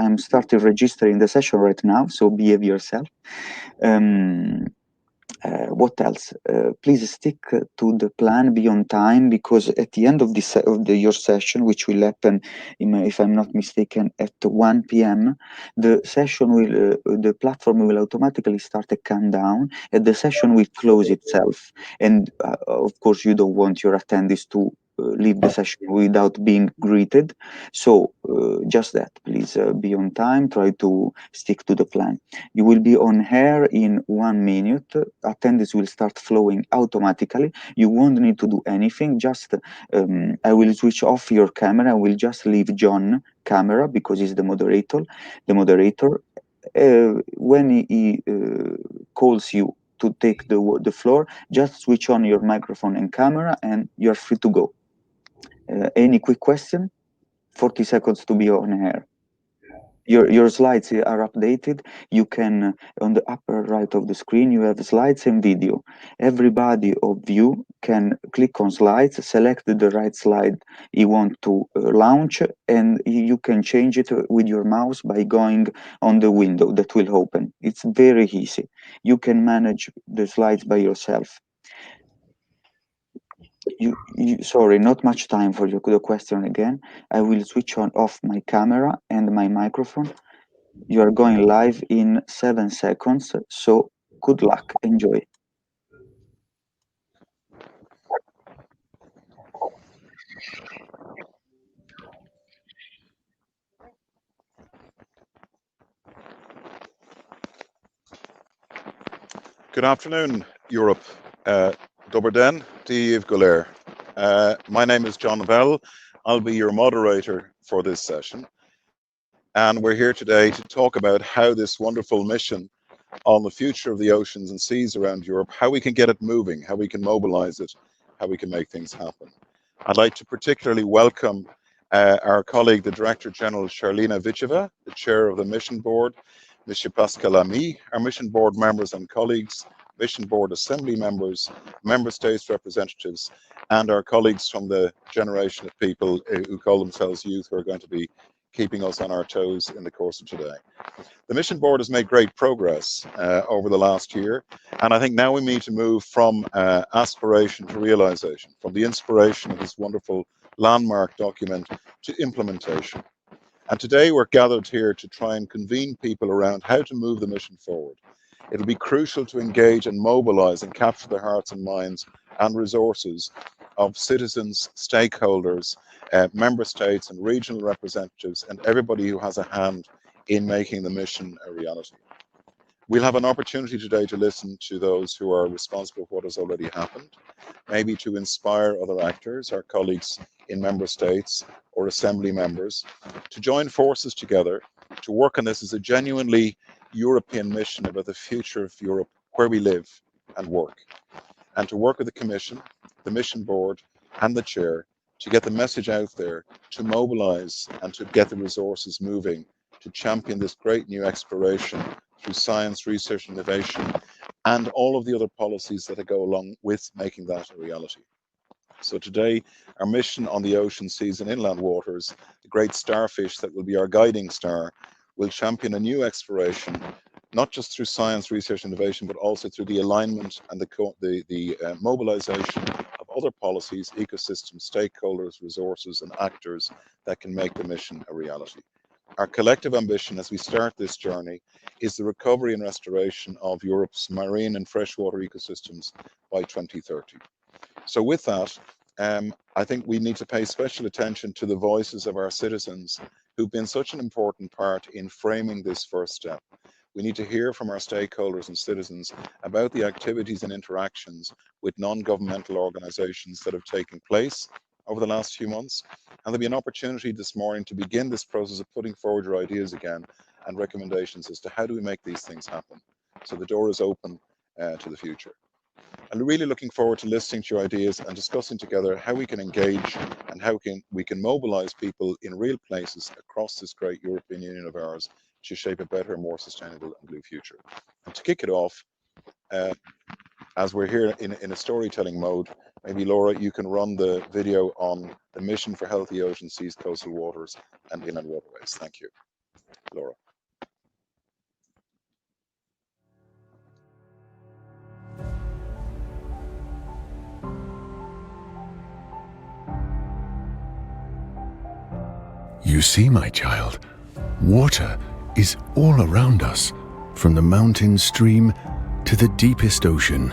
I'm starting registering the session right now, so behave yourself. What else? Please stick to the plan, be on time, because at the end of your session, which will happen, if I'm not mistaken, at 1 p.m., the session will, the platform will automatically start a countdown, and the session will close itself. And of course, you don't want your attendees to leave the session without being greeted. So just that, please be on time, try to stick to the plan. You will be on air in 1 minute. Attendees will start flowing automatically. You won't need to do anything. Just I will switch off your camera. I will just leave John camera because he's the moderator. When he calls you to take the floor, just switch on your microphone and camera, and you're free to go. Any quick question? 40 seconds to be on air. Your slides are updated. You can, on the upper right of the screen, you have slides and video. Everybody of you can click on slides, select the right slide you want to launch, and you can change it with your mouse by going on the window that will open. It's very easy. You can manage the slides by yourself. Sorry, not much time for the question again. I will switch off my camera and my microphone. You are going live in 7 seconds, so good luck. Enjoy. Good afternoon, Europe. Dobar den, Div Goler. My name is John Bell. I'll be your moderator for this session. And we're here today to talk about how this wonderful mission on the future of the oceans and seas around Europe, how we can get it moving, how we can mobilize it, how we can make things happen. I'd like to particularly welcome our colleague, the Director General Charlina Vicheva, the Chair of the Mission Board, Mr. Pascal Ami, our Mission Board members and colleagues, Mission Board Assembly members, Member States representatives, and our colleagues from the generation of people who call themselves youth, who are going to be keeping us on our toes in the course of today. The Mission Board has made great progress over the last year, and I think now we need to move from aspiration to realization, from the inspiration of this wonderful landmark document to implementation. And today we're gathered here to try and convene people around how to move the mission forward. It'll be crucial to engage and mobilize and capture the hearts and minds and resources of citizens, stakeholders, member states and regional representatives, and everybody who has a hand in making the mission a reality. We'll have an opportunity today to listen to those who are responsible for what has already happened, maybe to inspire other actors, our colleagues in member states or assembly members, to join forces together to work on this as a genuinely European mission about the future of Europe, where we live and work, and to work with the Commission, the Mission Board and the Chair to get the message out there, to mobilize and to get the resources moving, to champion this great new exploration through science, research, innovation, and all of the other policies that go along with making that a reality. So today, our mission on the ocean, seas and inland waters, the great starfish that will be our guiding star, will champion a new exploration, not just through science, research, innovation, but also through the alignment and the mobilization of other policies, ecosystems, stakeholders, resources, and actors that can make the mission a reality. Our collective ambition as we start this journey is the recovery and restoration of Europe's marine and freshwater ecosystems by 2030. So with that, I think we need to pay special attention to the voices of our citizens who've been such an important part in framing this first step. We need to hear from our stakeholders and citizens about the activities and interactions with non-governmental organizations that have taken place over the last few months. And there'll be an opportunity this morning to begin this process of putting forward your ideas again and recommendations as to how do we make these things happen. So the door is open to the future. I'm really looking forward to listening to your ideas and discussing together how we can engage and how we can mobilize people in real places across this great European Union of ours to shape a better, more sustainable and blue future. And to kick it off, as we're here in a storytelling mode, maybe Laura, you can run the video on the mission for healthy ocean, seas, coastal waters and inland waterways. Thank you. Laura. You see, my child, water is all around us, from the mountain stream to the deepest ocean.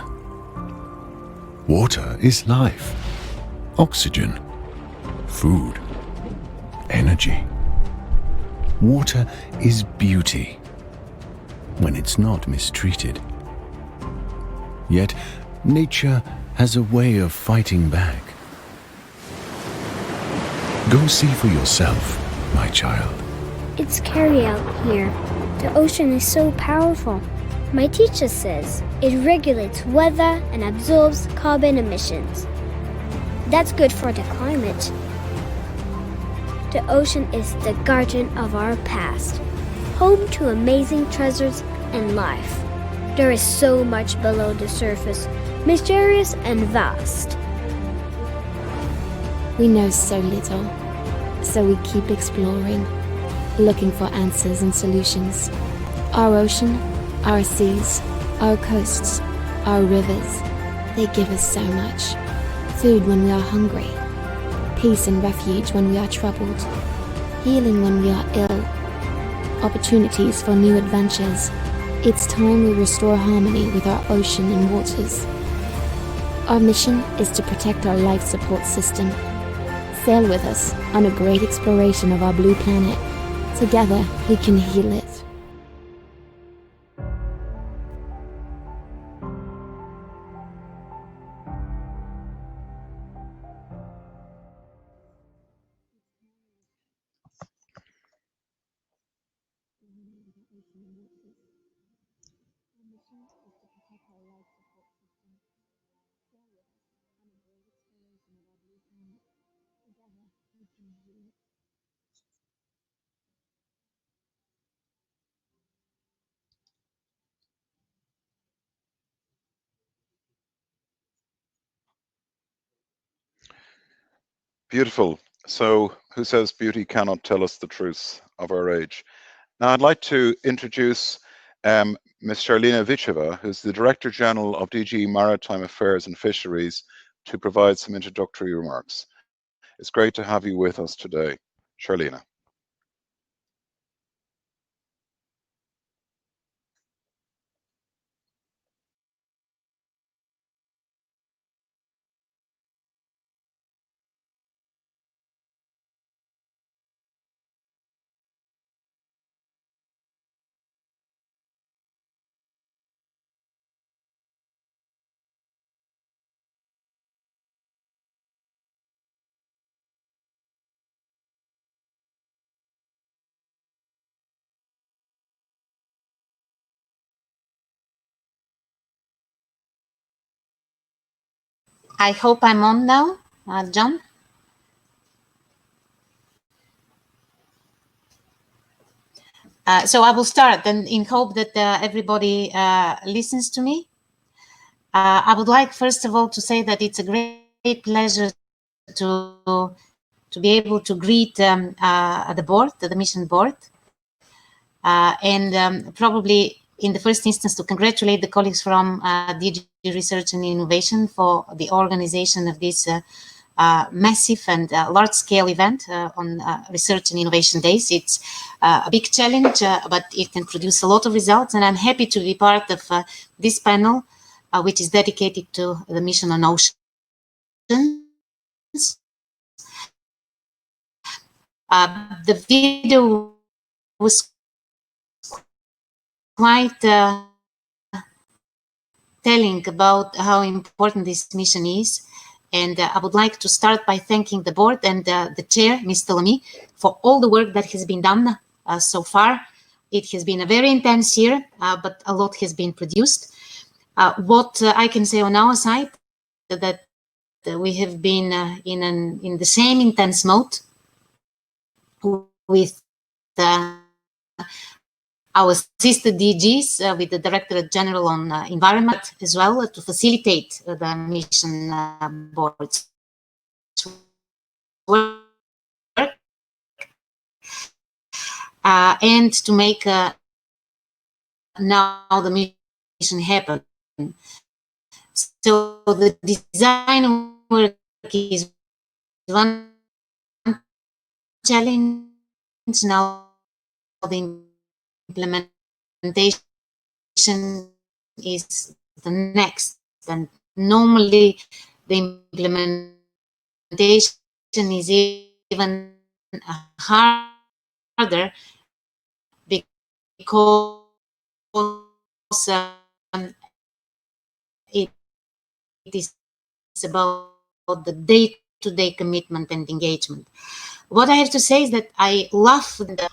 Water is life, oxygen, food, energy. Water is beauty when it's not mistreated. Yet, nature has a way of fighting back. Go see for yourself, my child. It's scary out here. The ocean is so powerful. My teacher says it regulates weather and absorbs carbon emissions. That's good for the climate. The ocean is the guardian of our past, home to amazing treasures and life. There is so much below the surface, mysterious and vast. We know so little, so we keep exploring, looking for answers and solutions. Our ocean, our seas, our coasts, our rivers, they give us so much. Food when we are hungry, peace and refuge when we are troubled, healing when we are ill, opportunities for new adventures. It's time we restore harmony with our ocean and waters. Our mission is to protect our life support system. Sail with us on a great exploration of our blue planet. Together, we can heal it. Beautiful. So, who says beauty cannot tell us the truth of our age? Now, I'd like to introduce Ms. Charlina Vicheva, who's the Director General of DG Maritime Affairs and Fisheries, to provide some introductory remarks. It's great to have you with us today, Charlina. I hope I'm on now, John. So I will start, and in hope that everybody listens to me. I would like, first of all, to say that it's a great pleasure to be able to greet the board, the mission board, and probably in the first instance to congratulate the colleagues from DG Research and Innovation for the organization of this massive and large-scale event on Research and Innovation Days. It's a big challenge, but it can produce a lot of results, and I'm happy to be part of this panel, which is dedicated to the mission on oceans. The video was quite telling about how important this mission is. And I would like to start by thanking the board and the chair, Mr. Lamy, for all the work that has been done so far. It has been a very intense year, but a lot has been produced. What I can say on our side, that we have been in the same intense mode with our sister DGs, with the Director General on Environment as well, to facilitate the mission board's work. and to make now the mission happen. So the design work is one challenge. Now the implementation is the next, and normally the implementation is even harder because it is about the day-to-day commitment and engagement. What I have to say is that I love the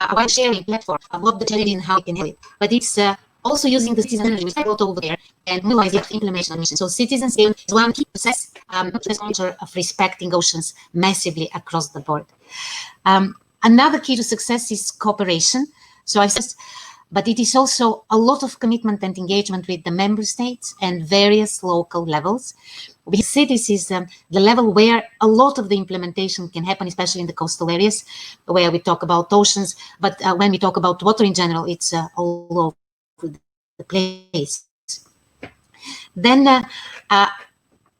a sharing platform about the challenge and how we can help it. But it's also using the citizen energy, which I brought over there, and mobilize the implementation of mission. So citizen scale is one key process, culture of respecting oceans massively across the board. Another key to success is cooperation. So I said, but it is also a lot of commitment and engagement with the member states and various local levels. We see this is the level where a lot of the implementation can happen, especially in the coastal areas where we talk about oceans. But when we talk about water in general, it's all over the place. Then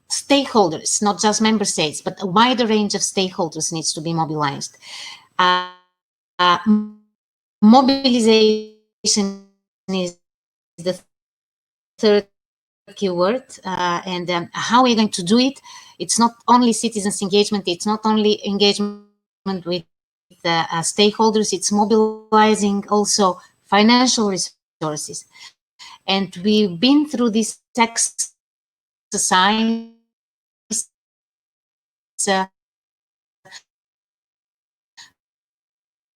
stakeholders, not just member states, but a wider range of stakeholders needs to be mobilized. Mobilization is the third keyword, and how we're going to do it. It's not only citizens engagement, it's not only engagement with the stakeholders, it's mobilizing also financial resources. And we've been through this exercise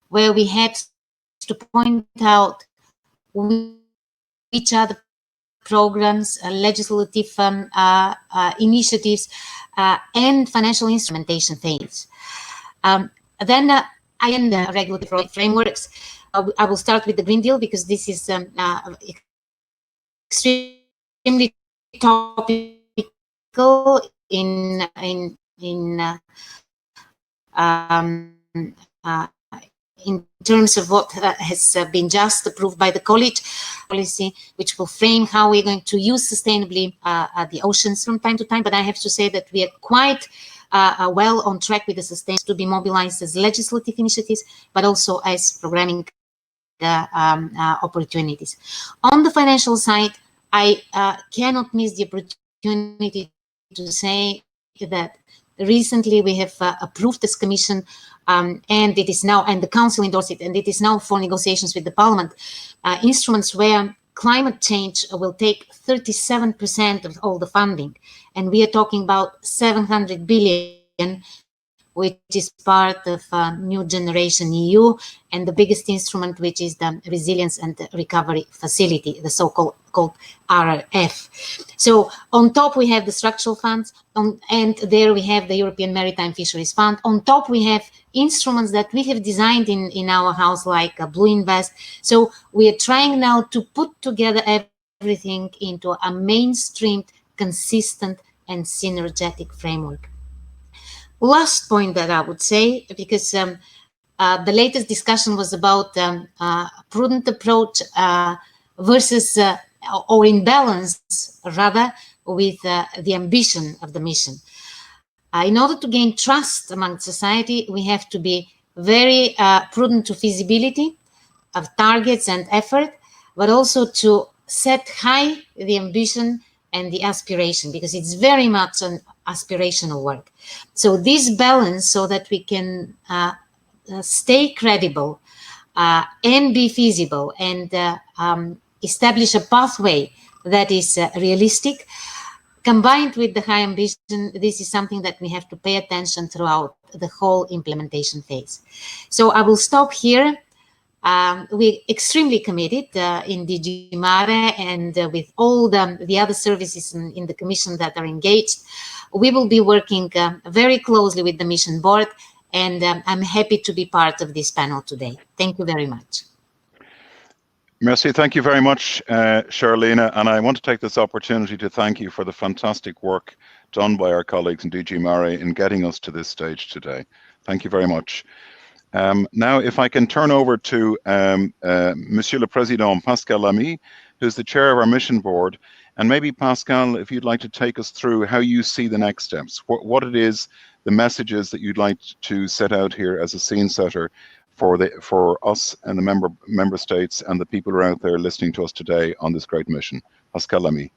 where we had to point out which are the programs, legislative initiatives, and financial instrumentation phase. Then I end the regulatory frameworks. I will start with the Green Deal because this is extremely topical in terms of what has been just approved by the college policy, which will frame how we're going to use sustainably the oceans from time to time. But I have to say that we are quite well on track with the sustain to be mobilized as legislative initiatives, but also as programming opportunities. On the financial side, I cannot miss the opportunity to say that recently we have approved this commission, and it is now, and the council endorsed it, and it is now for negotiations with the parliament, instruments where climate change will take 37% of all the funding, and we are talking about 700 billion, which is part of New Generation EU, and the biggest instrument, which is the Resilience and Recovery Facility, the so-called RRF. So on top we have the structural funds, and there we have the European Maritime Fisheries Fund. On top we have instruments that we have designed in our house, like Blue Invest. So we are trying now to put together everything into a mainstreamed, consistent, and synergetic framework. Last point that I would say, because the latest discussion was about prudent approach versus or in balance rather with the ambition of the mission. In order to gain trust among society, we have to be very prudent to feasibility of targets and effort, but also to set high the ambition and the aspiration, because it's very much an aspirational work. So this balance, so that we can stay credible and be feasible and establish a pathway that is realistic, combined with the high ambition, this is something that we have to pay attention throughout the whole implementation phase. So I will stop here. We're extremely committed in DG Mare and with all the other services in the Commission that are engaged. We will be working very closely with the Mission Board, and I'm happy to be part of this panel today. Thank you very much. Merci, thank you very much, Charlene. And I want to take this opportunity to thank you for the fantastic work done by our colleagues in DG Mare in getting us to this stage today. Thank you very much. Now, if I can turn over to Monsieur le Président Pascal Lamy, who's the chair of our mission board, and maybe Pascal, if you'd like to take us through how you see the next steps, what it is, the messages that you'd like to set out here as a scene setter for us and the member states and the people who are out there listening to us today on this great mission. Pascal Lamy.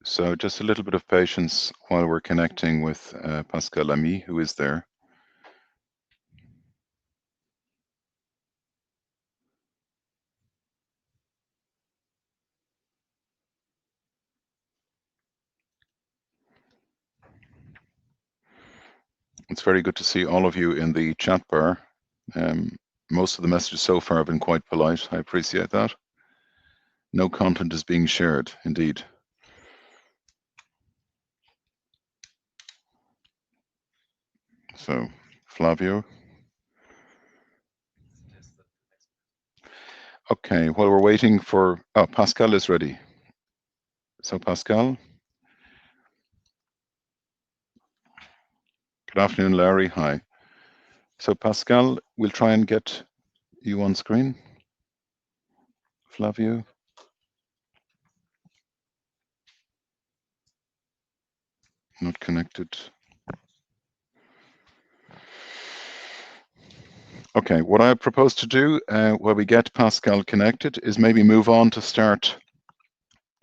So just a little bit of patience while we're connecting with Pascal Lamy, who is there. It's very good to see all of you in the chat bar. Most of the messages so far have been quite polite. I appreciate that. No content is being shared, indeed. So, Flavio. Okay, while we're waiting for, oh, Pascal is ready. So Pascal. Good afternoon, Larry. Hi. So Pascal, we'll try and get you on screen. Flavio. Not connected. Okay, what I propose to do while we get Pascal connected is maybe move on to start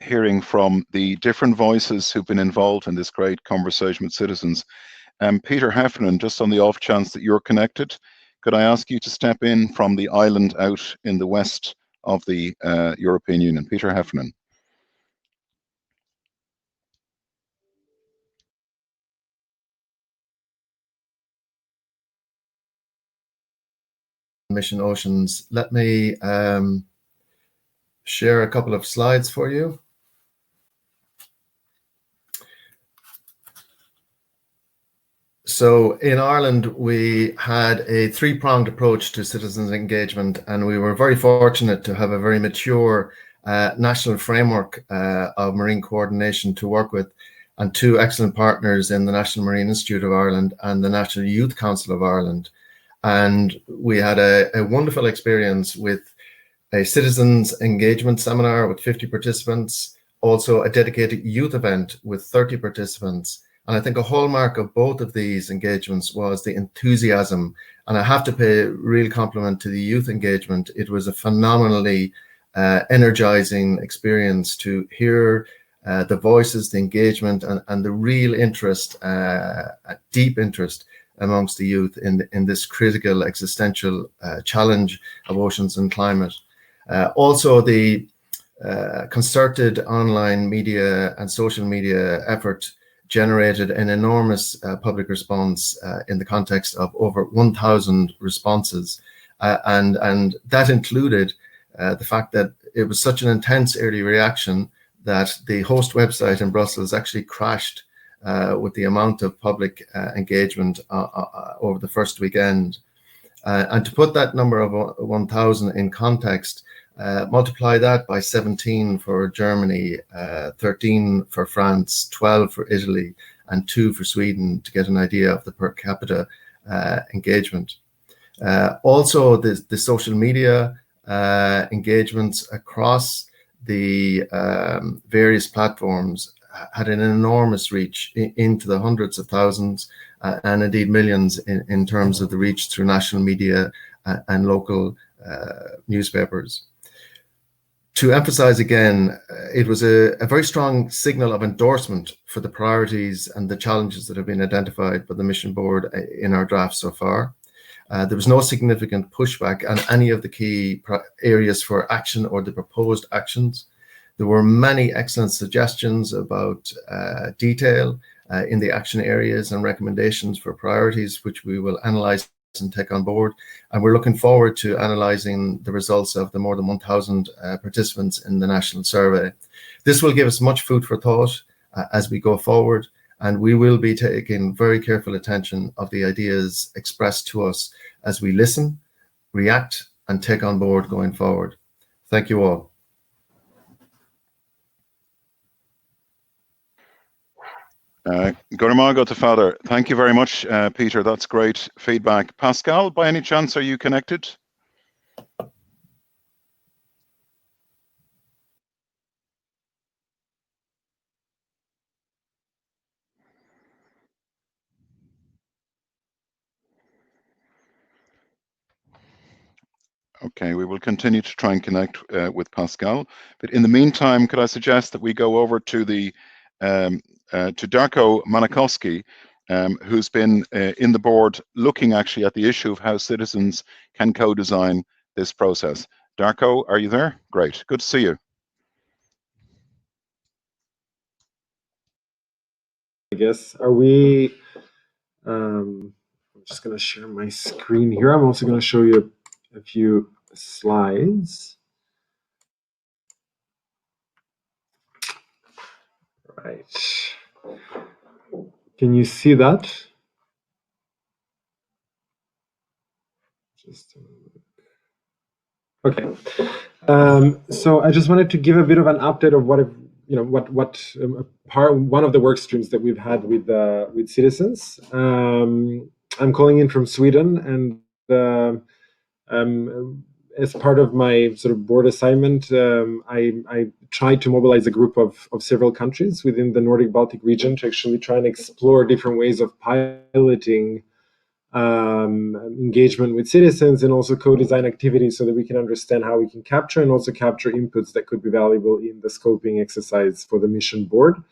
hearing from the different voices who've been involved in this great conversation with citizens. Peter Heffernan, just on the off chance that you're connected, could I ask you to step in from the island out in the west of the European Union? Peter Heffernan. Mission Oceans. Let me share a couple of slides for you. So in Ireland, we had a three-pronged approach to citizens engagement, and we were very fortunate to have a very mature national framework of marine coordination to work with, and two excellent partners in the National Marine Institute of Ireland and the National Youth Council of Ireland. And we had a wonderful experience with a citizens engagement seminar with 50 participants, also a dedicated youth event with 30 participants. And I think a hallmark of both of these engagements was the enthusiasm. And I have to pay a real compliment to the youth engagement. It was a phenomenally energizing experience to hear the voices, the engagement, and the real interest, deep interest amongst the youth in this critical existential challenge of oceans and climate. Also, the concerted online media and social media effort generated an enormous public response in the context of over 1,000 responses. And that included the fact that it was such an intense early reaction that the host website in Brussels actually crashed with the amount of public engagement over the first weekend. And to put that number of 1,000 in context, Multiply that by 17 for Germany, 13 for France, 12 for Italy, and 2 for Sweden to get an idea of the per capita engagement. Also, the social media engagements across the various platforms had an enormous reach into the hundreds of thousands and indeed millions in terms of the reach through national media and local newspapers. To emphasize again, it was a very strong signal of endorsement for the priorities and the challenges that have been identified by the mission board in our draft so far. There was no significant pushback on any of the key areas for action or the proposed actions. There were many excellent suggestions about detail in the action areas and recommendations for priorities, which we will analyze and take on board. And we're looking forward to analyzing the results of the more than 1,000 participants in the national survey. This will give us much food for thought as we go forward, and we will be taking very careful attention of the ideas expressed to us as we listen, react, and take on board going forward. Thank you all. Gormago to Father. Thank you very much, Peter. That's great feedback. Pascal, by any chance, are you connected? Okay, we will continue to try and connect with Pascal. But in the meantime, could I suggest that we go over to the to Darko Manakowski, who's been in the board looking actually at the issue of how citizens can co-design this process. Darko, are you there? Great, good to see you. I guess, are we, I'm just going to share my screen here. I'm also going to show you a few slides. Right. Can you see that? Just okay. So I just wanted to give a bit of an update of what one of the work streams that we've had with citizens. I'm calling in from Sweden, and as part of my sort of board assignment, I tried to mobilize a group of several countries within the Nordic Baltic region to actually try and explore different ways of piloting engagement with citizens and also co-design activities so that we can understand how we can capture and also capture inputs that could be valuable in the scoping exercise for the mission board.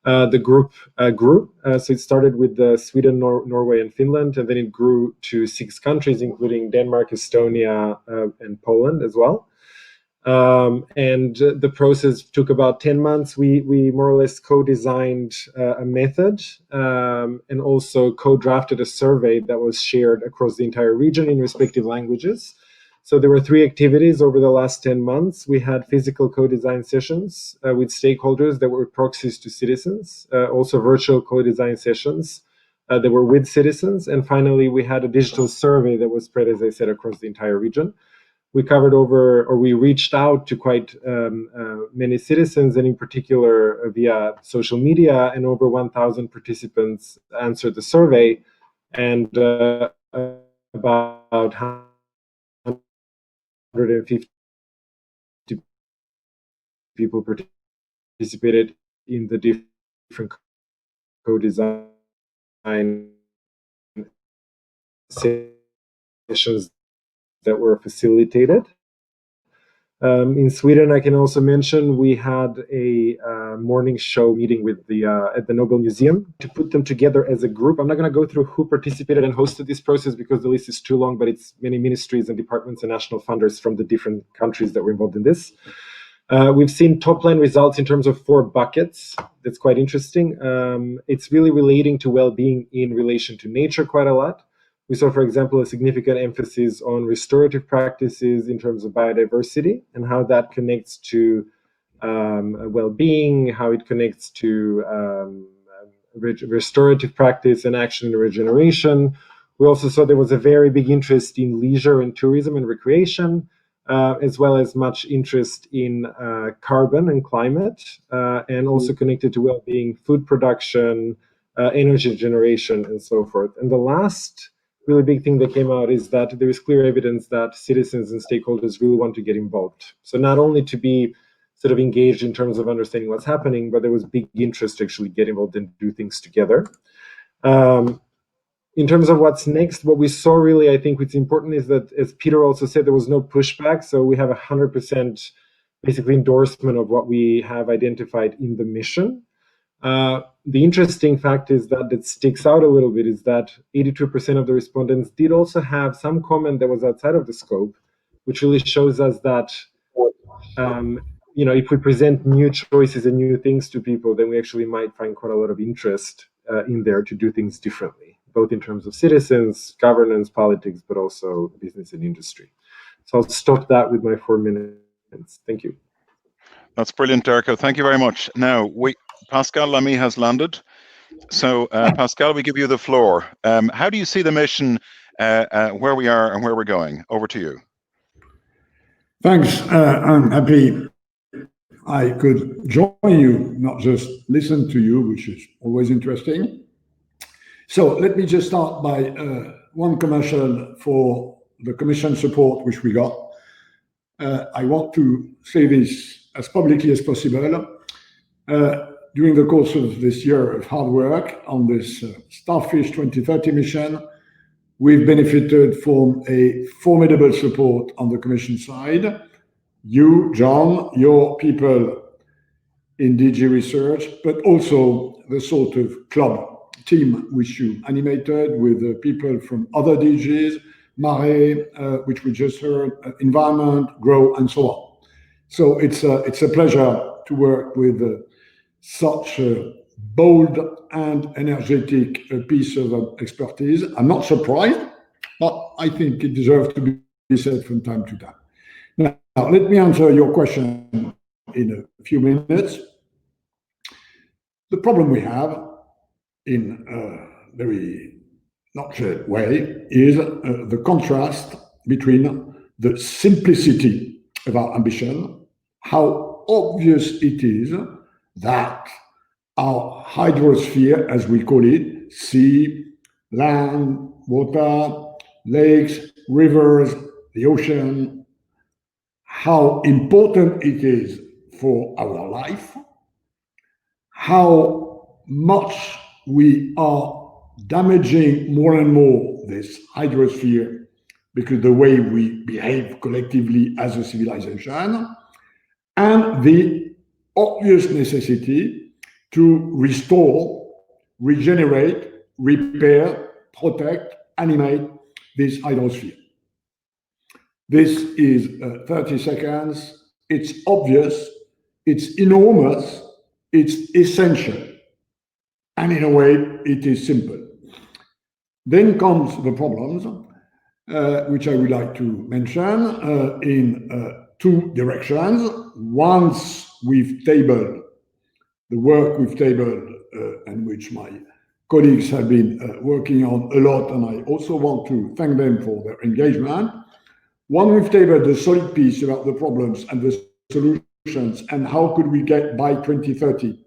The group grew. So it started with Sweden, Norway, and Finland, and then it grew to 6 countries, including Denmark, Estonia, and Poland as well. And the process took about 10 months. We more or less co-designed a method and also co-drafted a survey that was shared across the entire region in respective languages. So there were 3 activities over the last 10 months. We had physical co-design sessions with stakeholders that were proxies to citizens, also virtual co-design sessions that were with citizens. And finally, we had a digital survey that was spread, as I said, across the entire region. We covered we reached out to quite many citizens, and in particular via social media, and over 1,000 participants answered the survey, and about 150 people participated in the different co-design sessions that were facilitated. In Sweden, I can also mention we had a morning show meeting with at the Nobel Museum to put them together as a group. I'm not going to go through who participated and hosted this process because the list is too long, but it's many ministries and departments and national funders from the different countries that were involved in this. We've seen top-line results in terms of 4 buckets. That's quite interesting. It's really relating to well-being in relation to nature quite a lot. We saw, for example, a significant emphasis on restorative practices in terms of biodiversity and how that connects to well-being, how it connects to restorative practice and action and regeneration. We also saw there was a very big interest in leisure and tourism and recreation. as well as much interest in carbon and climate, and also connected to well-being, food production, energy generation, and so forth. And the last really big thing that came out is that there is clear evidence that citizens and stakeholders really want to get involved. So not only to be sort of engaged in terms of understanding what's happening, but there was big interest to actually get involved and do things together. In terms of what's next, what we saw really, I think what's important is that, as Peter also said, there was no pushback. So we have 100% basically endorsement of what we have identified in the mission. The interesting fact is that sticks out a little bit is that 82% of the respondents did also have some comment that was outside of the scope, which really shows us that if we present new choices and new things to people, then we actually might find quite a lot of interest in there to do things differently, both in terms of citizens, governance, politics, but also business and industry. So I'll stop that with my 4 minutes. Thank you. That's brilliant, Derko. Thank you very much. Now, Pascal Lamy has landed. So, Pascal, we give you the floor. How do you see the mission, where we are and where we're going? Over to you. Thanks. I'm happy I could join you, not just listen to you, which is always interesting. So let me just start by one commercial for the Commission support, which we got. I want to say this as publicly as possible. During the course of this year of hard work on this Starfish 2030 mission, we've benefited from a formidable support on the Commission side. You, John, your people in DG Research, but also the sort of club team which you animated with the people from other DGs, Mare, which we just heard, Environment, Grow, and so on. So it's a pleasure to work with such a bold and energetic piece of expertise. I'm not surprised, but I think it deserves to be said from time to time. Now, let me answer your question in a few minutes. The problem we have, in a very nutshell way, is the contrast between the simplicity of our ambition, how obvious it is that our hydrosphere, as we call it, sea, land, water, lakes, rivers, the ocean, how important it is for our life, how much we are damaging more and more this hydrosphere because the way we behave collectively as a civilization, and the obvious necessity to restore, regenerate, repair, protect, animate this hydrosphere. This is 30 seconds. It's obvious, it's enormous, it's essential, and in a way, it is simple. Then comes the problems, which I would like to mention in two directions. Once we've tabled the work we've tabled, and which my colleagues have been working on a lot, and I also want to thank them for their engagement. Once we've tabled the solid piece about the problems and the solutions, and how could we get by 2030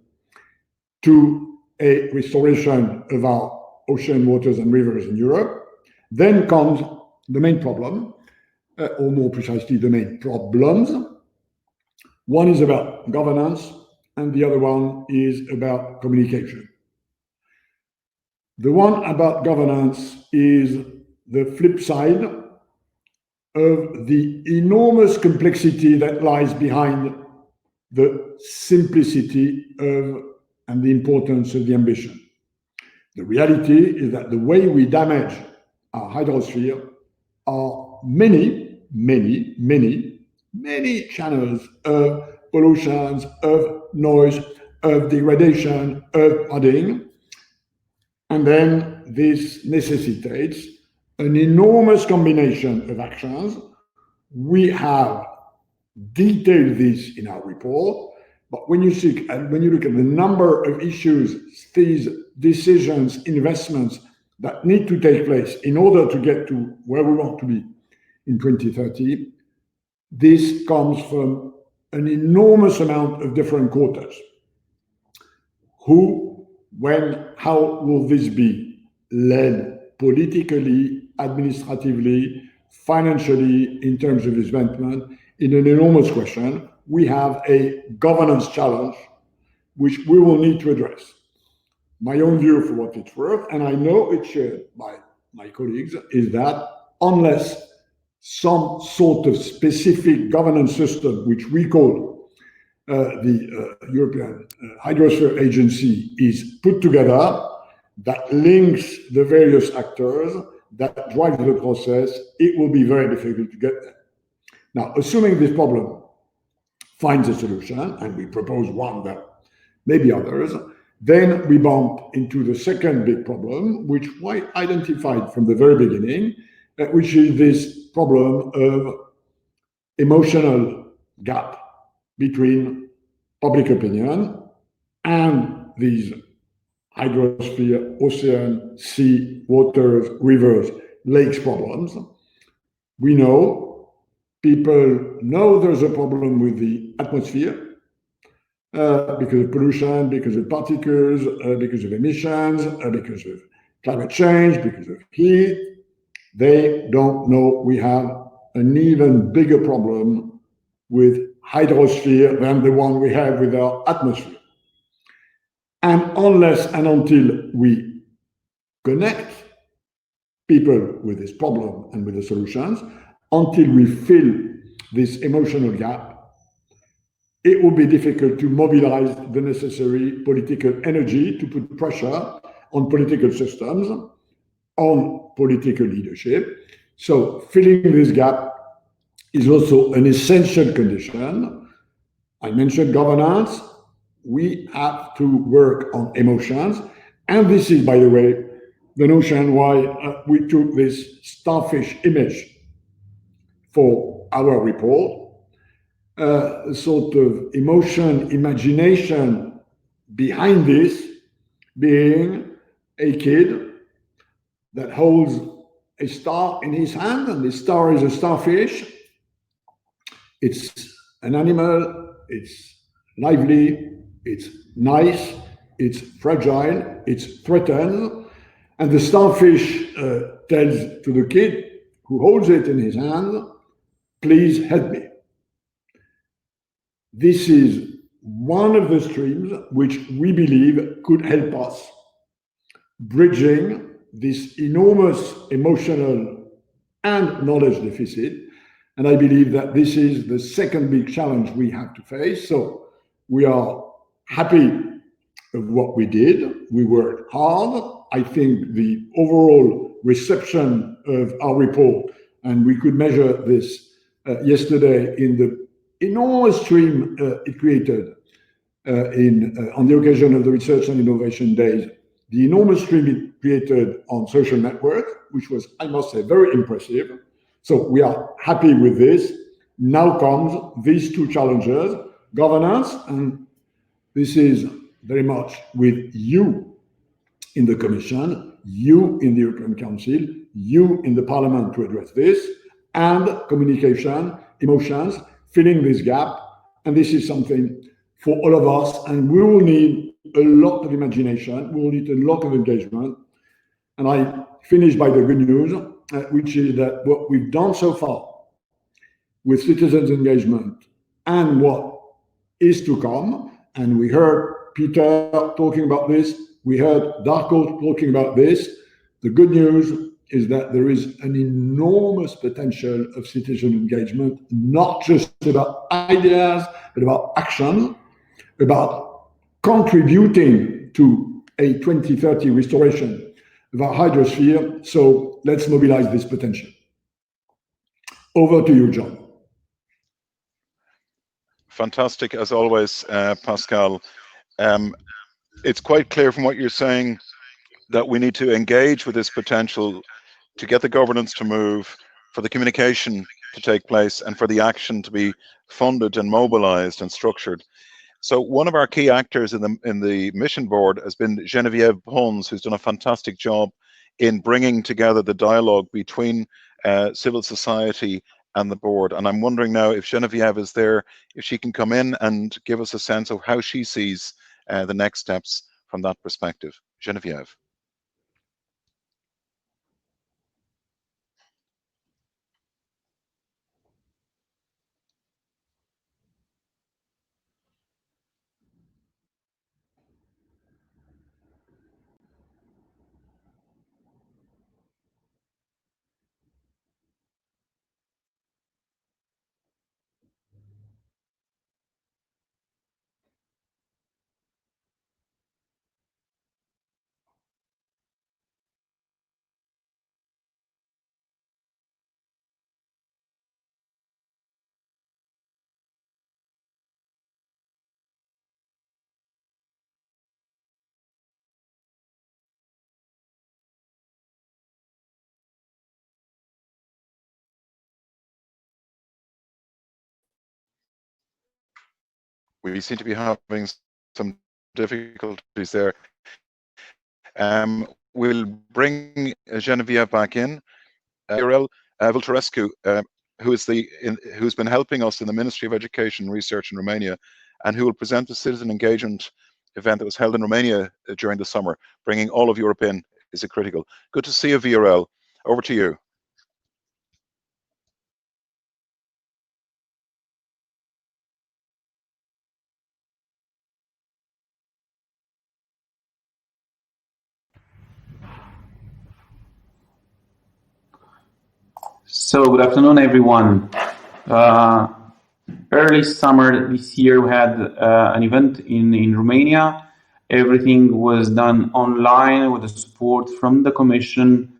to a restoration of our ocean, waters, and rivers in Europe, then comes the main problem, or more precisely, the main problems. One is about governance, and the other one is about communication. The one about governance is the flip side of the enormous complexity that lies behind the simplicity of and the importance of the ambition. The reality is that the way we damage our hydrosphere are many, many, many, many channels of pollutions, of noise, of degradation, of flooding. And then this necessitates an enormous combination of actions. We have detailed this in our report, but when you look at the number of issues, these decisions, investments that need to take place in order to get to where we want to be in 2030, This comes from an enormous amount of different quarters. Who, when, how will this be led politically, administratively, financially, in terms of investment, in an enormous question? We have a governance challenge which we will need to address. My own view, for what it's worth, and I know it's shared by my colleagues, is that unless some sort of specific governance system, which we call the European Hydrosphere Agency, is put together, that links the various actors, that drives the process, it will be very difficult to get there. Now, assuming this problem finds a solution, and we propose one, that maybe others, then we bump into the second big problem, which we identified from the very beginning, which is this problem of emotional gap between public opinion and these hydrosphere, ocean, sea, waters, rivers, lakes problems. We know, people know there's a problem with the atmosphere, because of pollution, because of particles, because of emissions, because of climate change, because of heat. They don't know we have an even bigger problem with hydrosphere than the one we have with our atmosphere. And unless and until we connect people with this problem and with the solutions, until we fill this emotional gap, it will be difficult to mobilize the necessary political energy to put pressure on political systems, on political leadership. So filling this gap is also an essential condition. I mentioned governance. We have to work on emotions. And this is, by the way, the notion why we took this starfish image for our report. A sort of emotion, imagination behind this being a kid that holds a star in his hand, and the star is a starfish. It's an animal, it's lively, it's nice, it's fragile, it's threatened, and the starfish tells to the kid who holds it in his hand, please help me. This is one of the streams which we believe could help us bridging this enormous emotional and knowledge deficit. And I believe that this is the second big challenge we have to face. So we are happy of what we did. We worked hard. I think the overall reception of our report, and we could measure this yesterday in the enormous stream it created on the occasion of the Research and Innovation Days, the enormous stream it created on social network, which was, I must say, very impressive. So we are happy with this. Now comes these two challenges, governance, and this is very much with you in the Commission, you in the European Council, you in the Parliament to address this, and communication, emotions, filling this gap. And this is something for all of us, and we will need a lot of imagination, we will need a lot of engagement. And I finish by the good news, which is that what we've done so far with citizens' engagement and what is to come, and we heard Peter talking about this, we heard Darko talking about this, the good news is that there is an enormous potential of citizen engagement, not just about ideas, but about action, about contributing to a 2030 restoration of our hydrosphere. So let's mobilize this potential. Over to you, John. Fantastic, as always, Pascal. It's quite clear from what you're saying that we need to engage with this potential to get the governance to move, for the communication to take place, and for the action to be funded and mobilized and structured. So one of our key actors in the mission board has been Geneviève Pons, who's done a fantastic job in bringing together the dialogue between civil society and the board. And I'm wondering now if Geneviève is there, if she can come in and give us a sense of how she sees the next steps from that perspective. Geneviève. We seem to be having some difficulties there. We'll bring Geneviève back in. Viorel Vulturescu, who's been helping us in the Ministry of Education and Research in Romania, and who will present the citizen engagement event that was held in Romania during the summer. Bringing all of Europe in is critical. Good to see you, Viorel. Over to you. So, good afternoon, everyone. Early summer this year, we had an event in Romania. Everything was done online with the support from the Commission.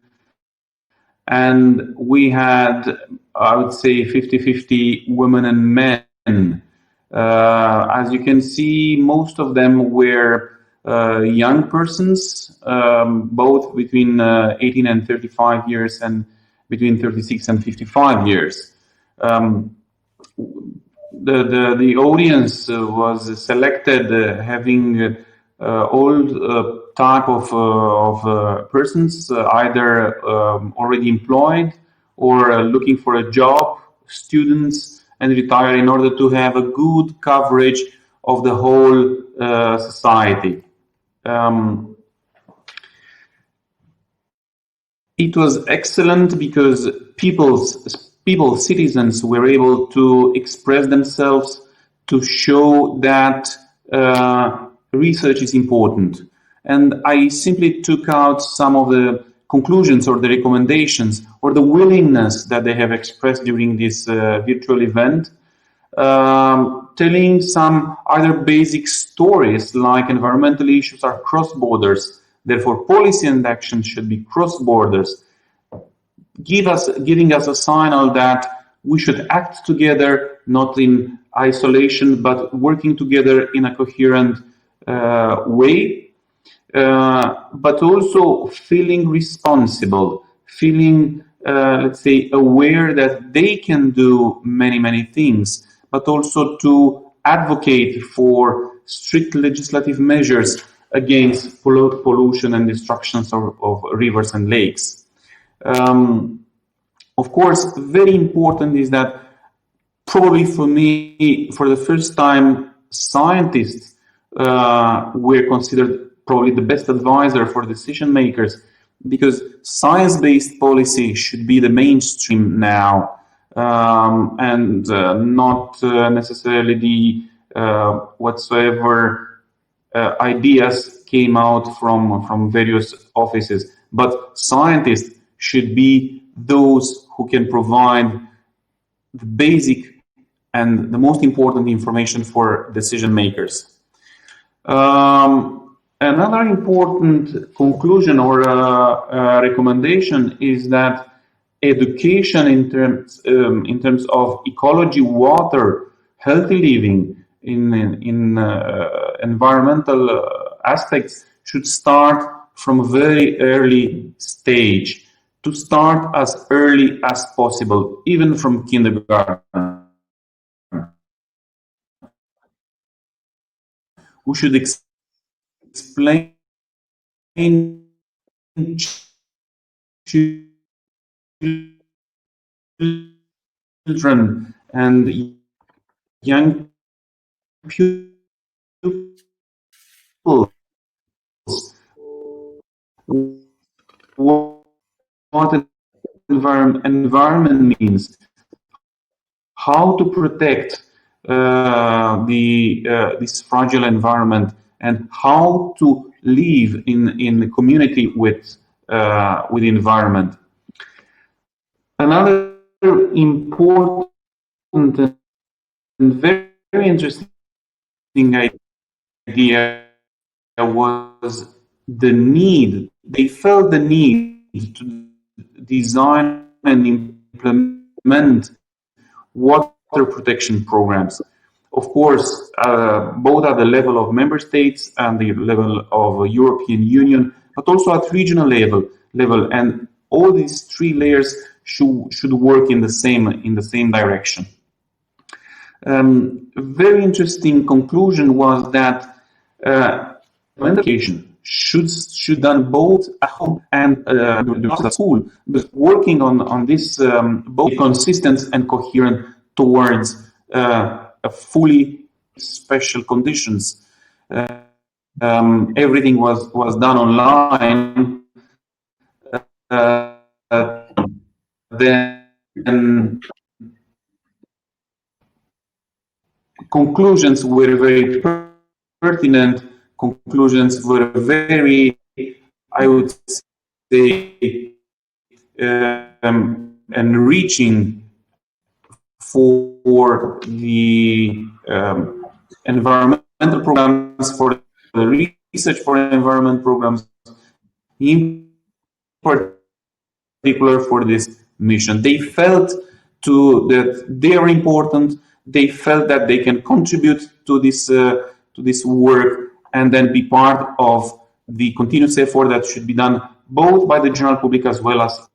And we had, I would say, 50-50 women and men. As you can see, most of them were young persons, both between 18 and 35 years and between 36 and 55 years. The audience was selected having all type of persons, either already employed or looking for a job, students and retired, in order to have a good coverage of the whole society. It was excellent because citizens were able to express themselves, to show that research is important. And I simply took out some of the conclusions or the recommendations or the willingness that they have expressed during this virtual event, telling some other basic stories like environmental issues are cross-borders. Therefore, policy and action should be cross-borders, giving us a signal that we should act together, not in isolation, but working together in a coherent way, but also feeling responsible, feeling, let's say, aware that they can do many, many things, but also to advocate for strict legislative measures against pollution and destructions of rivers and lakes. Of course, very important is that probably for me, for the first time, scientists were considered probably the best advisor for decision makers, because science-based policy should be the mainstream now, and not necessarily the whatsoever ideas came out from various offices, but scientists should be those who can provide the basic and the most important information for decision makers. Another important conclusion or recommendation is that education in terms of ecology, water, healthy living, in environmental aspects should start from a very early stage, to start as early as possible, even from kindergarten. We should explain children and young pupils what environment means, how to protect this fragile environment, and how to live in the community with the environment. Another important and very interesting idea was the need. They felt the need to design and implement water protection programs. Of course, both at the level of member states and the level of European Union, but also at regional level, and all these three layers should work in the same direction. A very interesting conclusion was that education should done both at home and at school, but working on this both consistent and coherent towards a fully special conditions. Everything was done online. Then conclusions were very pertinent. Conclusions were very, I would say, enriching for the environmental programs, for the research for environment programs, in particular for this mission. They felt that they are important. They felt that they can contribute to this work and then be part of the continuous effort that should be done both by the general public as well as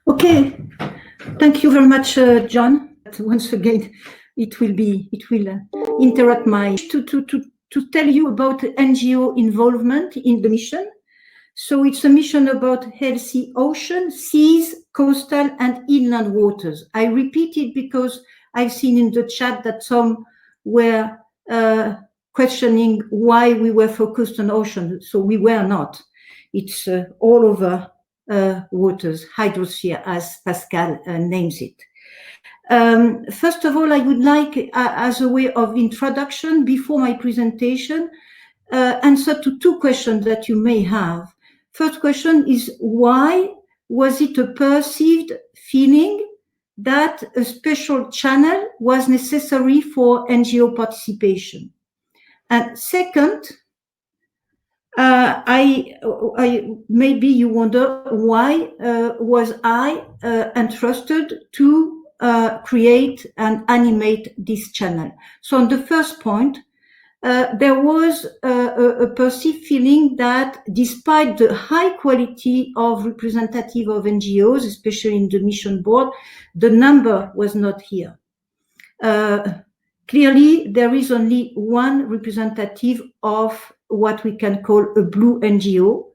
Okay, thank you very much, John. Once again, it will interrupt my to tell you about NGO involvement in the mission. So it's a mission about healthy ocean, seas, coastal and inland waters. I repeat it because I've seen in the chat that some were questioning why we were focused on ocean. So we were not. It's all over waters, hydrosphere, as Pascal names it. First of all, I would like, as a way of introduction, before my presentation, answer to two questions that you may have. First question is, why was it a perceived feeling that a special channel was necessary for NGO participation? And second, maybe you wonder why was I entrusted to create and animate this channel. So on the first point, there was a perceived feeling that despite the high quality of representative of NGOs, especially in the mission board, the number was not here. Clearly, there is only one representative of what we can call a blue NGO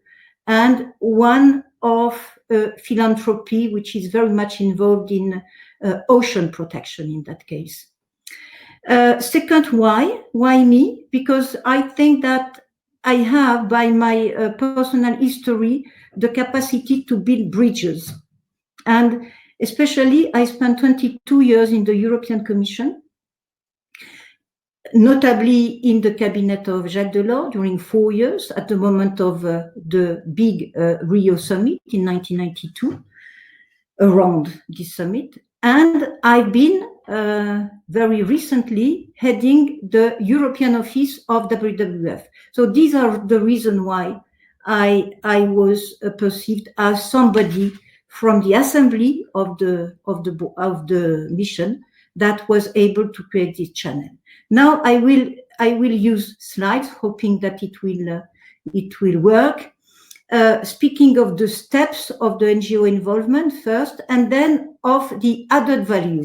and one of philanthropy, which is very much involved in ocean protection in that case. Second, why me? Because I think that I have, by my personal history, the capacity to build bridges. And especially, I spent 22 years in the European Commission, notably in the cabinet of Jacques Delors during 4 years at the moment of the big Rio summit in 1992, around this summit. And I've been very recently heading the European office of WWF. So these are the reasons why I was perceived as somebody from the assembly of the mission that was able to create this channel. Now I will use slides, hoping that it will work. Speaking of the steps of the NGO involvement first, and then of the added value.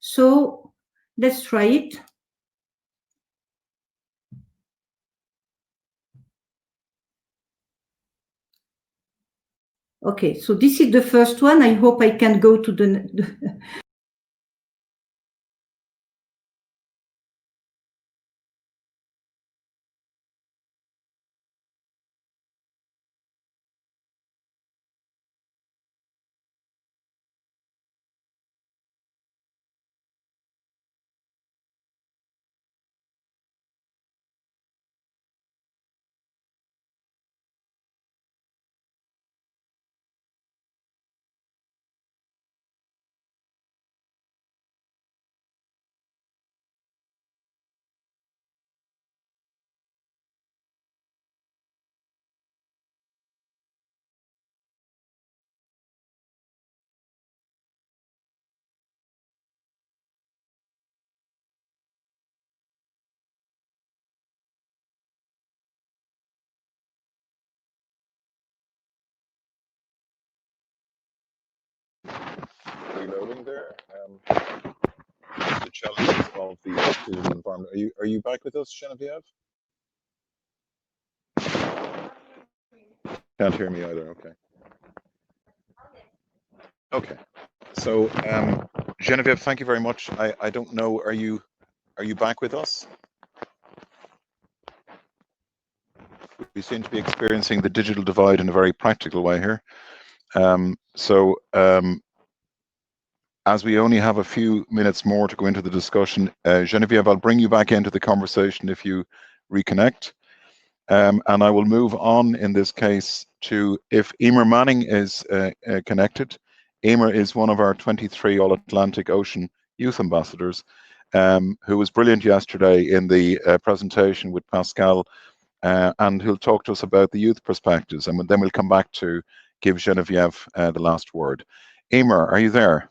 So let's try it. Okay, so this is the first one. I hope I can go to the Reloading there. The challenges of the digital environment. Are you back with us, Genevieve? Can't hear me either. Okay. Okay. So, Genevieve, thank you very much. I don't know. Are you back with us? We seem to be experiencing the digital divide in a very practical way here. As we only have a few minutes more to go into the discussion, Genevieve, I'll bring you back into the conversation if you reconnect. And I will move on in this case to if Emer Manning is connected. Emer is one of our 23 All-Atlantic Ocean Youth Ambassadors, who was brilliant yesterday in the presentation with Pascal, and he'll talk to us about the youth perspectives, and then we'll come back to give Genevieve the last word. Emer, are you there?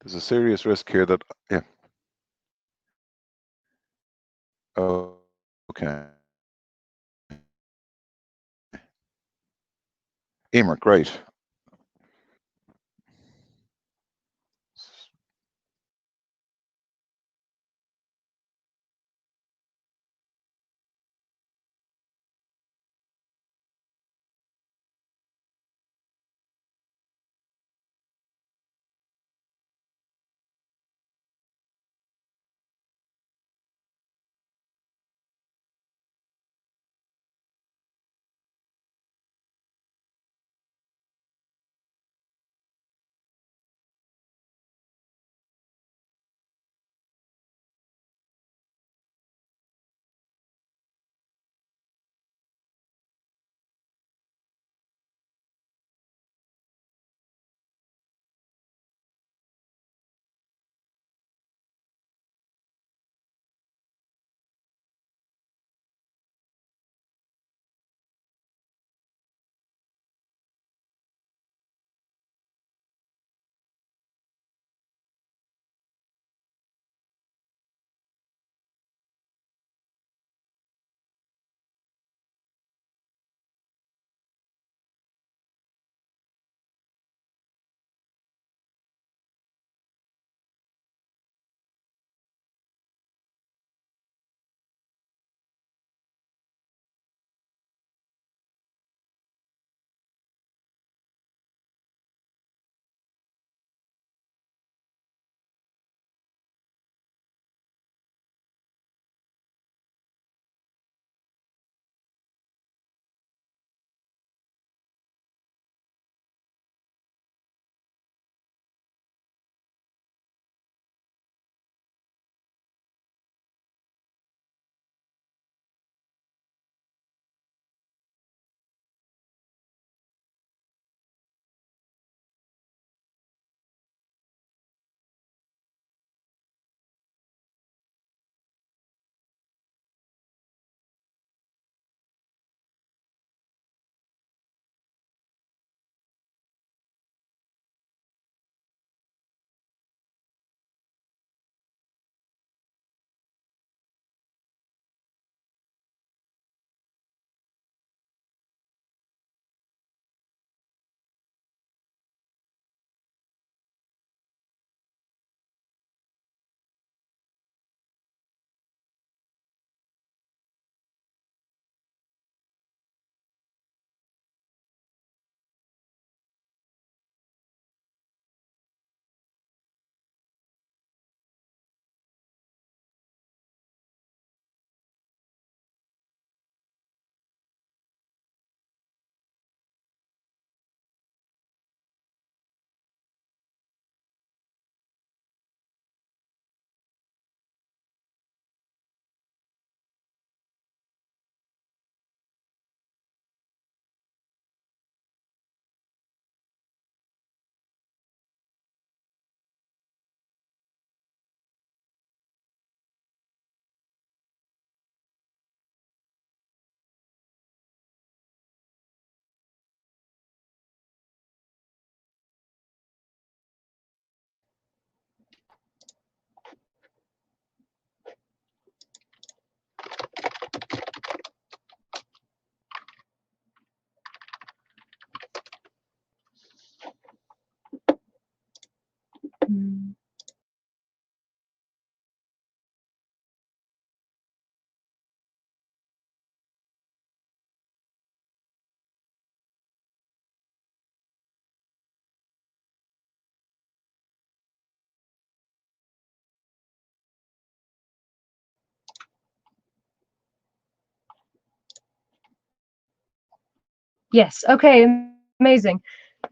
There's a serious risk here that, yeah. Oh, okay. Emer, great. Yes, okay, amazing.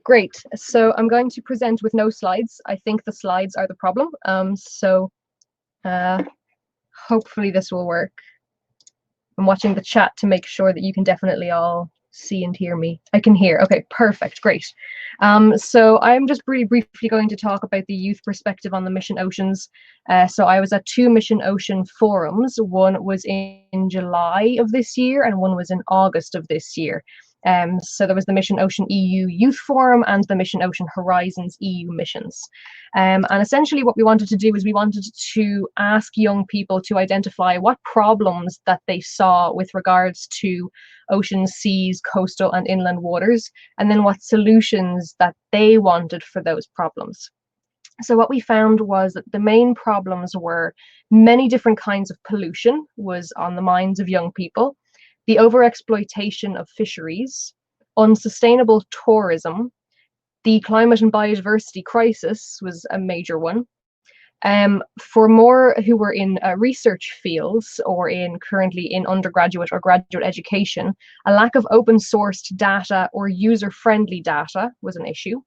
Great. So I'm going to present with no slides. I think the slides are the problem. Uh, hopefully this will work. I'm watching the chat to make sure that you can definitely all see and hear me. I can hear. Okay, perfect. Great. So I'm just really briefly going to talk about the youth perspective on the Mission Oceans. So I was at 2 Mission Ocean forums. One was in July of this year and one was in August of this year. So there was the Mission Ocean EU Youth Forum and the Mission Ocean Horizons EU missions. And essentially what we wanted to do is we wanted to ask young people to identify what problems that they saw with regards to oceans, seas, coastal and inland waters, and then what solutions that they wanted for those problems. So what we found was that the main problems were many different kinds of pollution was on the minds of young people, the overexploitation of fisheries, unsustainable tourism, the climate and biodiversity crisis was a major one. For more who were in research fields or currently in undergraduate or graduate education, a lack of open sourced data or user-friendly data was an issue.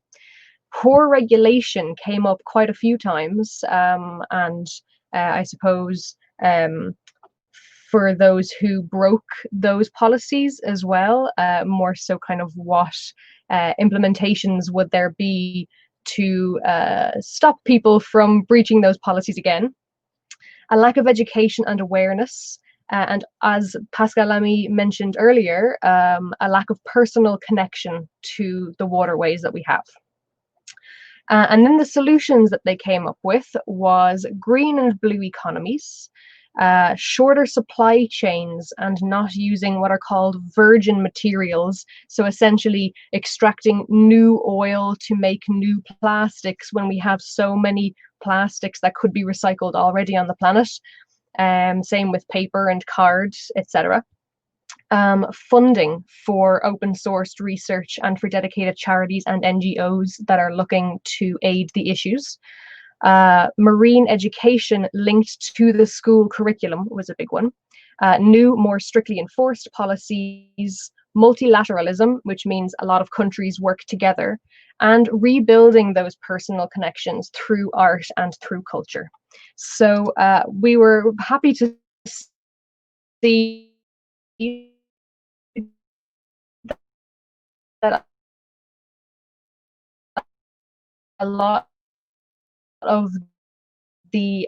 Poor regulation came up quite a few times, and I suppose for those who broke those policies as well, more so kind of what implementations would there be to stop people from breaching those policies again. A lack of education and awareness, and as Pascal Lamy mentioned earlier, a lack of personal connection to the waterways that we have. And then the solutions that they came up with was green and blue economies, shorter supply chains and not using what are called virgin materials. So essentially extracting new oil to make new plastics when we have so many plastics that could be recycled already on the planet. Same with paper and cards, etc. Funding for open sourced research and for dedicated charities and NGOs that are looking to aid the issues. Marine education linked to the school curriculum was a big one. New, more strictly enforced policies, multilateralism, which means a lot of countries work together, and rebuilding those personal connections through art and through culture. So we were happy to see that a lot of the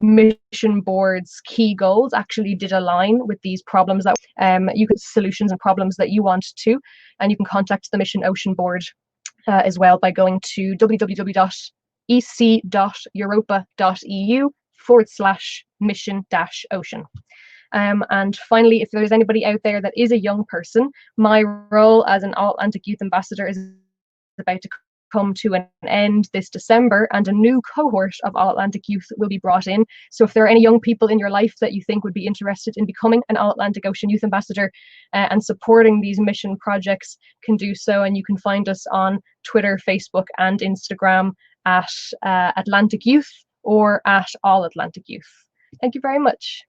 mission board's key goals actually did align with these problems that you could solutions and problems that you want to, and you can contact the Mission Ocean Board as well by going to www.ec.europa.eu/mission-ocean. And finally, if there's anybody out there that is a young person, my role as an All-Atlantic Youth Ambassador is about to come to an end this December, and a new cohort of All-Atlantic Youth will be brought in. So if there are any young people in your life that you think would be interested in becoming an All-Atlantic Ocean Youth Ambassador and supporting these mission projects, can do so. And you can find us on Twitter, Facebook and Instagram at Atlantic Youth or at All Atlantic Youth. Thank you very much.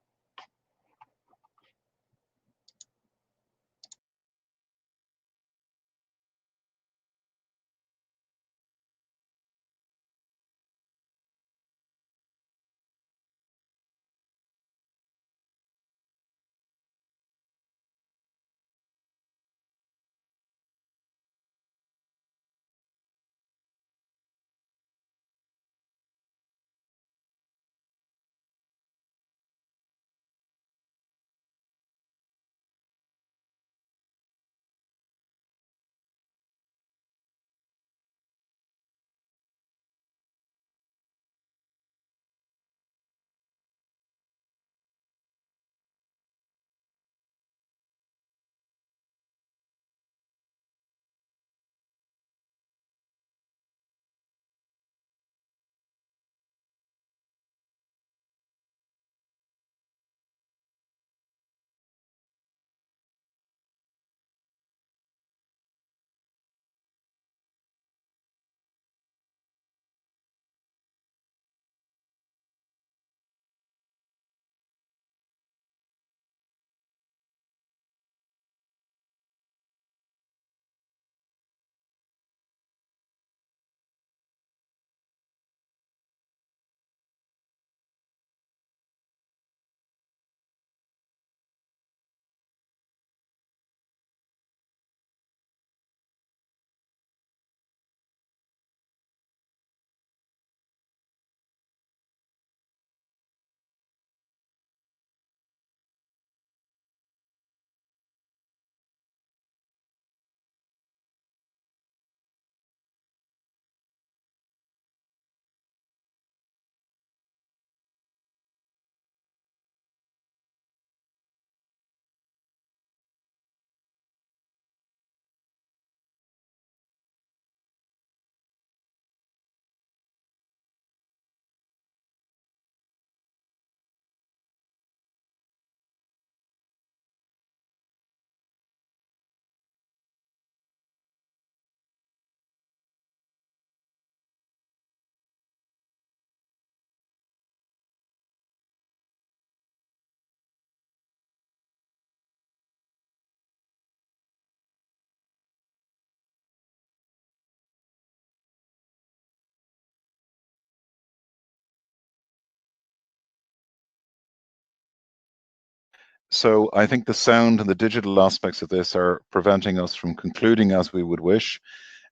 So I think the sound and the digital aspects of this are preventing us from concluding as we would wish.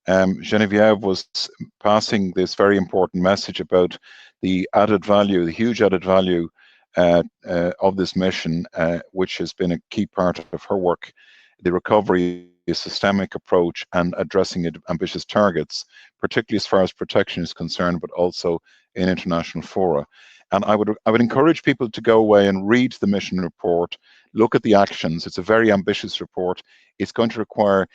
Geneviève was passing this very important message about the added value, the huge added value of this mission, which has been a key part of her work. The recovery, a systemic approach, and addressing ambitious targets, particularly as far as protection is concerned, but also in international fora. And I would encourage people to go away and read the mission report, look at the actions. It's a very ambitious report. It's going to require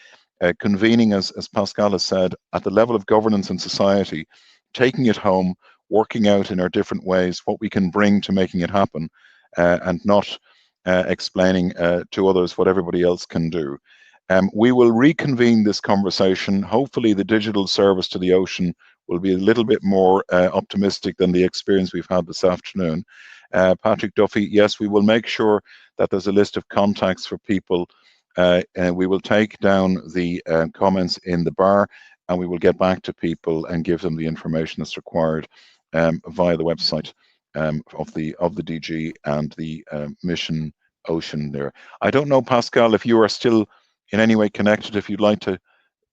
convening, as Pascal has said, at the level of governance and society, taking it home, working out in our different ways what we can bring to making it happen, and not explaining to others what everybody else can do. We will reconvene this conversation. Hopefully the digital service to the ocean will be a little bit more optimistic than the experience we've had this afternoon. Patrick Duffy, yes, we will make sure that there's a list of contacts for people. And we will take down the comments in the bar, and we will get back to people and give them the information that's required via the website of the DG and the mission Ocean there. I don't know, Pascal, if you are still in any way connected, if you'd like to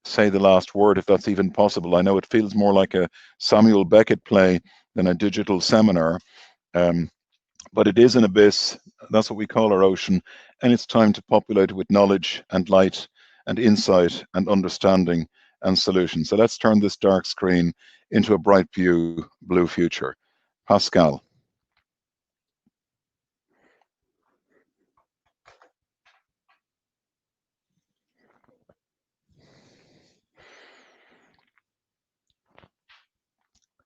say the last word, if that's even possible. I know it feels more like a Samuel Beckett play than a digital seminar, but it is an abyss. That's what we call our ocean, and it's time to populate it with knowledge and light and insight and understanding and solutions. So let's turn this dark screen into a bright blue future. Pascal.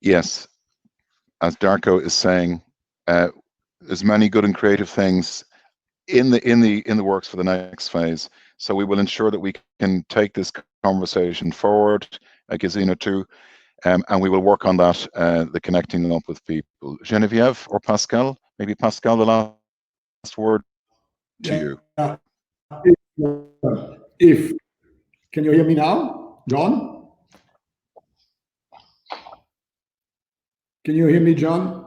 Yes, as Darko is saying, there's many good and creative things in the works for the next phase. So we will ensure that we can take this conversation forward, Gesine too, and we will work on that, the connecting them up with people. Geneviève or Pascal? Maybe Pascal, the last word to you. Can you hear me now, John? Can you hear me, John?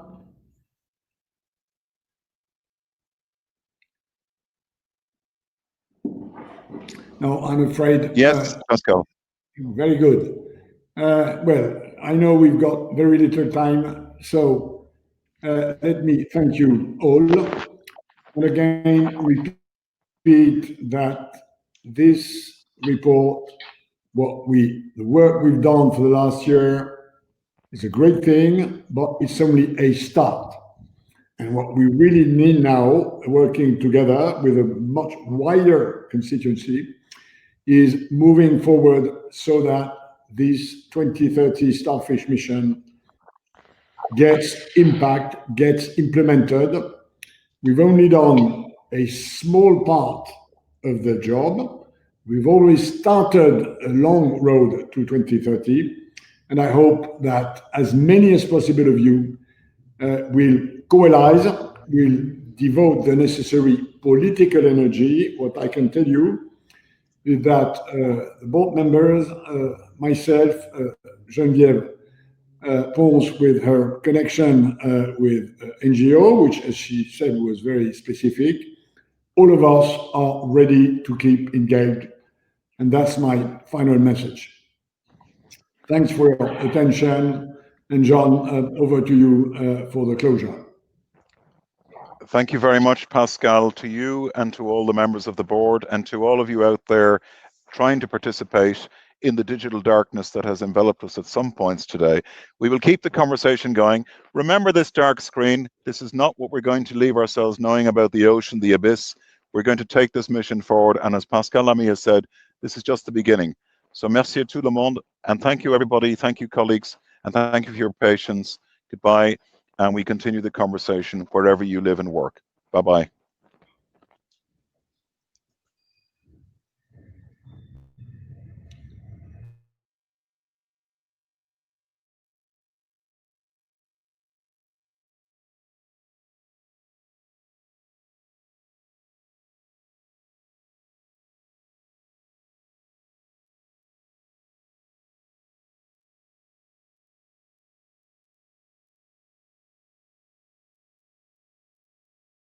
No, I'm afraid. Yes, Pascal. Very good. Well, I know we've got very little time, so let me thank you all. And again, repeat that this report, the work we've done for the last year, is a great thing, but it's only a start. And what we really need now, working together with a much wider constituency, is moving forward so that this 2030 Starfish mission gets impact, gets implemented. We've only done a small part of the job. We've always started a long road to 2030. And I hope that as many as possible of you will coalesce, will devote the necessary political energy. What I can tell you is that the board members, myself, Geneviève Pons with her connection with NGO, which as she said was very specific, all of us are ready to keep engaged. And that's my final message. Thanks for your attention. And John, over to you for the closure. Thank you very much, Pascal, to you and to all the members of the board and to all of you out there trying to participate in the digital darkness that has enveloped us at some points today. We will keep the conversation going. Remember this dark screen. This is not what we're going to leave ourselves knowing about the ocean, the abyss. We're going to take this mission forward. And as Pascal Lamy has said, this is just the beginning. So merci à tout le monde. And thank you, everybody. Thank you, colleagues. And thank you for your patience. Goodbye. And we continue the conversation wherever you live and work. Bye-bye.